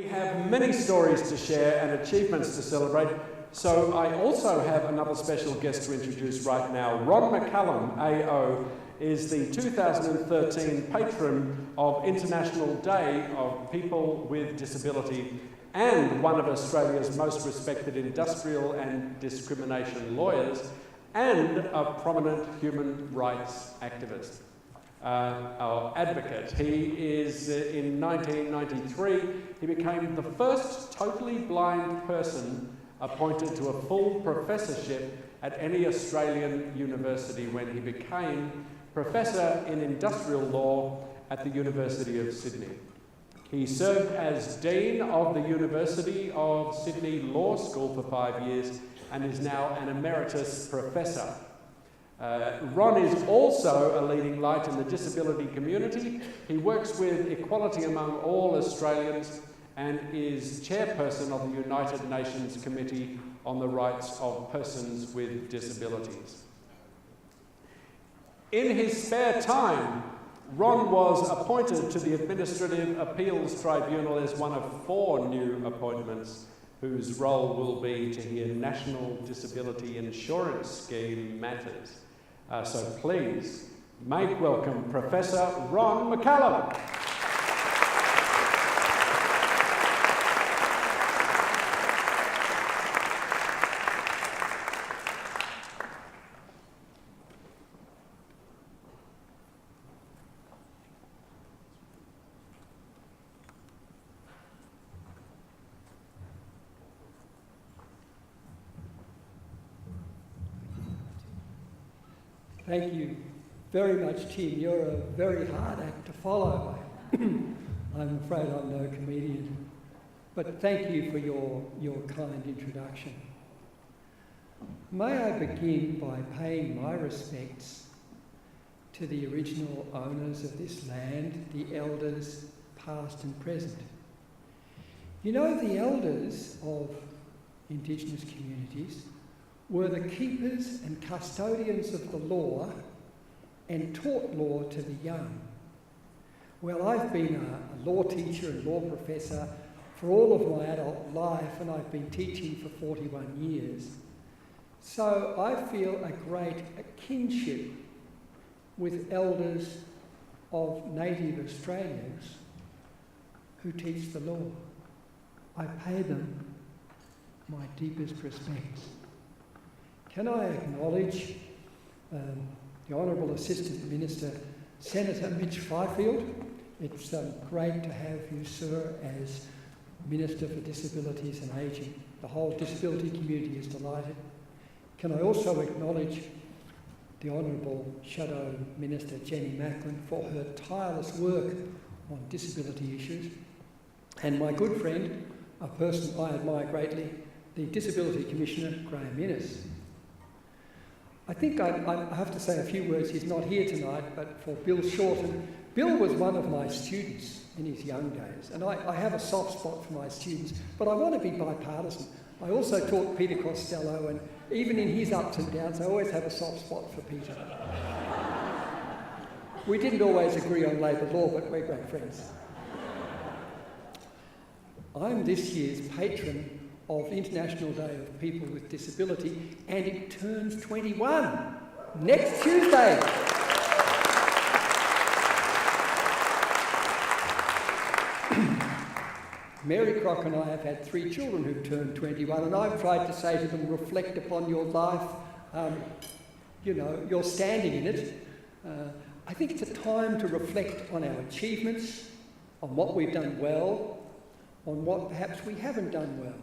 We have many stories to share and achievements to celebrate, so I also have another special guest to introduce right now. Ron McCallum, AO, is the 2013 patron of International Day of People with Disability and one of Australia's most respected industrial and discrimination lawyers and a prominent human rights activist. Our advocate. He is, in 1993, he became the first totally blind person appointed to a full professorship at any Australian university when he became Professor in Industrial Law at the University of Sydney. He served as Dean of the University of Sydney Law School for 5 years and is now an Emeritus Professor. Ron is also a leading light in the disability community. He works with equality among all Australians and is chairperson of the United Nations Committee on the Rights of Persons with Disabilities. In his spare time, Ron was appointed to the Administrative Appeals Tribunal as one of 4 new appointments whose role will be to hear National Disability Insurance Scheme matters. So please make welcome Professor Ron McCallum. Thank you very much, Tim. You're a very hard act to follow. I'm afraid I'm no comedian. But thank you for your kind introduction. May I begin by paying my respects to the original owners of this land, the elders past and present. You know, the elders of Indigenous communities were the keepers and custodians of the law and taught law to the young. Well, I've been a law teacher and law professor for all of my adult life, and I've been teaching for 41 years. So I feel a great kinship with elders of native Australians who teach the law. I pay them my deepest respects. Can I acknowledge the Honourable Assistant Minister, Senator Mitch Fifield? It's great to have you, sir, as Minister for Disabilities and Ageing. The whole disability community is delighted. Can I also acknowledge the Honourable Shadow Minister, Jenny Macklin, for her tireless work on disability issues, and my good friend, a person I admire greatly, the Disability Commissioner, Graham Innes. I think I have to say a few words. He's not here tonight, but for Bill Shorten. Bill was one of my students in his young days, and I have a soft spot for my students, but I want to be bipartisan. I also taught Peter Costello, and even in his ups and downs, I always have a soft spot for Peter. We didn't always agree on Labor law, but we're great friends. I'm this year's patron of International Day of People with Disability, and it turns 21 next Tuesday. Mary Crock and I have had 3 children who've turned 21, and I've tried to say to them, reflect upon your life, you know, you're standing in it. I think it's a time to reflect on our achievements, on what we've done well, on what perhaps we haven't done well.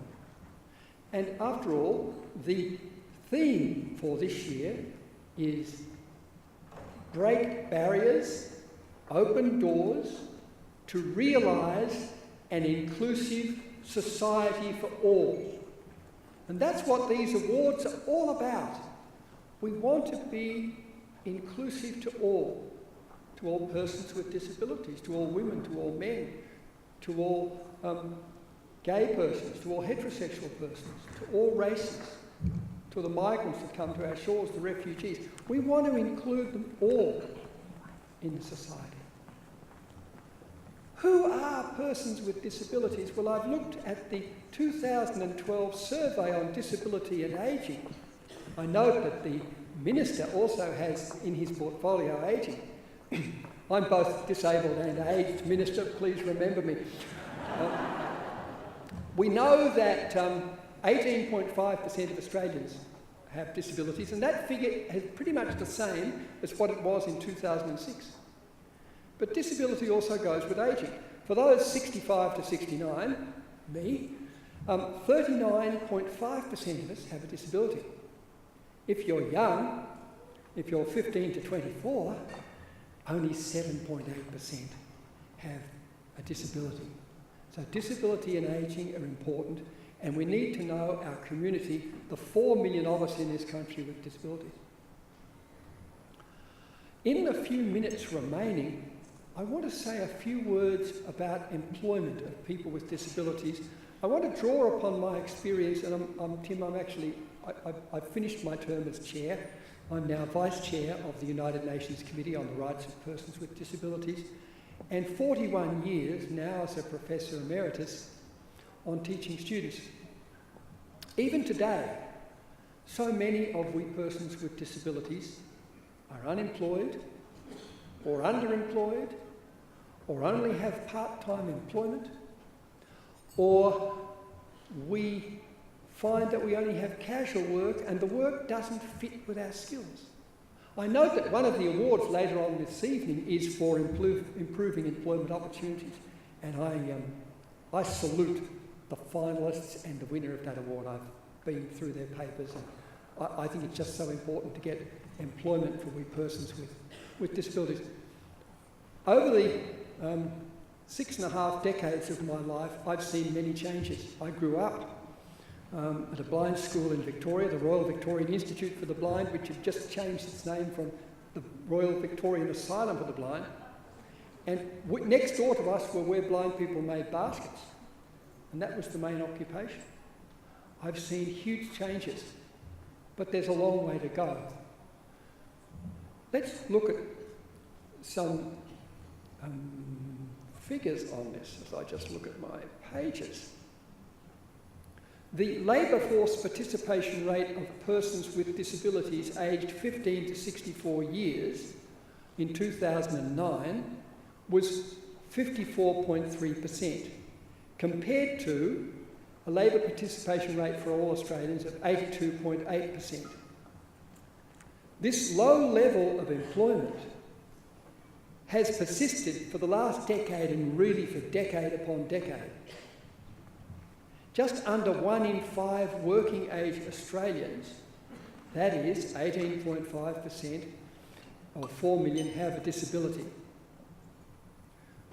And after all, the theme for this year is break barriers, open doors to realise an inclusive society for all. And that's what these awards are all about. We want to be inclusive to all persons with disabilities, to all women, to all men, to all gay persons, to all heterosexual persons, to all races, to the migrants that come to our shores, the refugees. We want to include them all in society. Who are persons with disabilities? Well, I've looked at the 2012 survey on disability and ageing. I note that the Minister also has in his portfolio ageing. I'm both disabled and aged, Minister, please remember me. We know that 18.5% of Australians have disabilities, and that figure is pretty much the same as what it was in 2006. But disability also goes with ageing. For those 65 to 69, me, 39.5% of us have a disability. If you're young, if you're 15 to 24, only 7.8% have a disability. So disability and ageing are important, and we need to know our community, the 4 million of us in this country with disabilities. In the few minutes remaining, I want to say a few words about employment of people with disabilities. I want to draw upon my experience, and Tim, I've finished my term as chair. I'm now Vice Chair of the United Nations Committee on the Rights of Persons with Disabilities, and 41 years now as a Professor Emeritus on teaching students. Even today, so many of we persons with disabilities are unemployed or underemployed, or only have part-time employment, or we find that we only have casual work and the work doesn't fit with our skills. I note that one of the awards later on this evening is for improving employment opportunities, and I salute the finalists and the winner of that award. I've been through their papers, and I think it's just so important to get employment for we persons with disabilities. Over the 6.5 decades of my life, I've seen many changes. I grew up at a blind school in Victoria, the Royal Victorian Institute for the Blind, which had just changed its name from the Royal Victorian Asylum for the Blind. And next door to us were where blind people made baskets, and that was the main occupation. I've seen huge changes, but there's a long way to go. Let's look at some figures on this as I just look at my pages. The labour force participation rate of persons with disabilities aged 15 to 64 years in 2009 was 54.3%, compared to a labour participation rate for all Australians of 82.8%. This low level of employment has persisted for the last decade, and really for decade upon decade. Just under 1 in 5 working age Australians, that is 18.5% of 4 million, have a disability.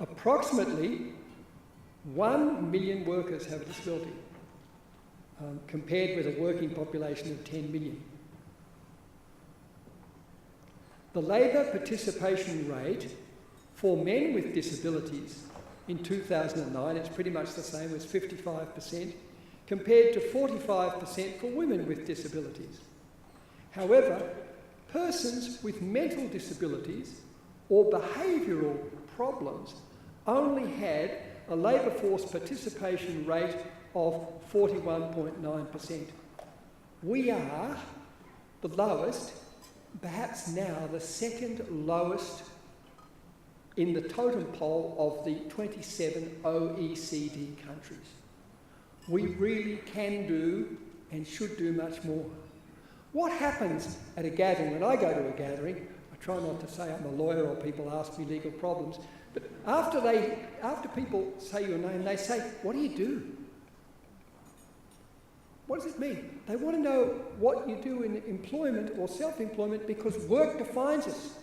Approximately 1 million workers have a disability, compared with a working population of 10 million. The labour participation rate for men with disabilities in 2009, it's pretty much the same as 55%, compared to 45% for women with disabilities. However, persons with mental disabilities or behavioural problems only had a labour force participation rate of 41.9%. We are the lowest, perhaps now the second lowest in the totem pole of the 27 OECD countries. We really can do and should do much more. What happens at a gathering? When I go to a gathering, I try not to say I'm a lawyer or people ask me legal problems, but after people say your name, they say, "What do you do?" What does it mean? They want to know what you do in employment or self-employment, because work defines us.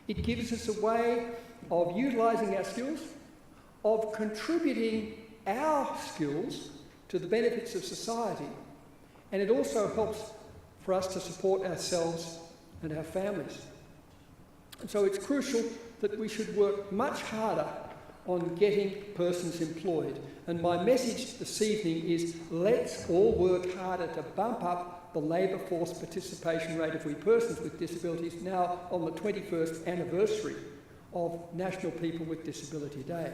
It gives us a way of utilising our skills, of contributing our skills to the benefits of society, and it also helps for us to support ourselves and our families. And so it's crucial that we should work much harder on getting persons employed. And my message this evening is, let's all work harder to bump up the labour force participation rate of we persons with disabilities, now on the 21st anniversary of National People with Disability Day.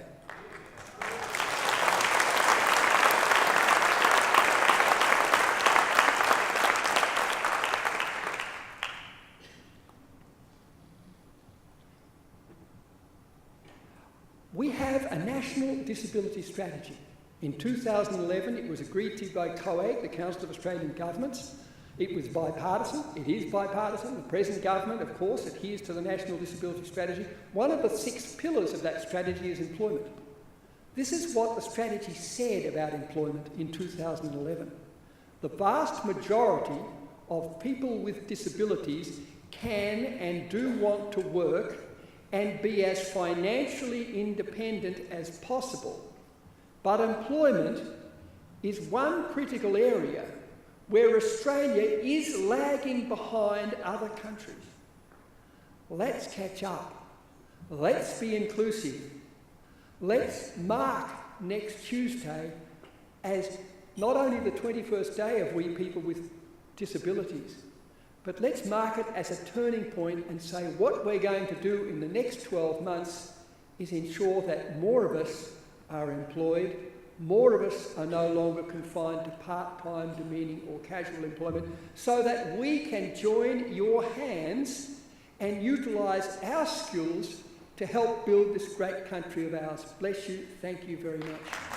We have a national disability strategy. In 2011, it was agreed to by COAG, the Council of Australian Governments. It was bipartisan. It is bipartisan. The present government, of course, adheres to the National Disability Strategy. One of the 6 pillars of that strategy is employment. This is what the strategy said about employment in 2011. The vast majority of people with disabilities can and do want to work and be as financially independent as possible. But employment is one critical area where Australia is lagging behind other countries. Let's catch up. Let's be inclusive. Let's mark next Tuesday as not only the 21st day of We People with Disabilities, but let's mark it as a turning point and say what we're going to do in the next 12 months is ensure that more of us are employed, more of us are no longer confined to part-time, demeaning or casual employment, so that we can join your hands and utilise our skills to help build this great country of ours. Bless you. Thank you very much.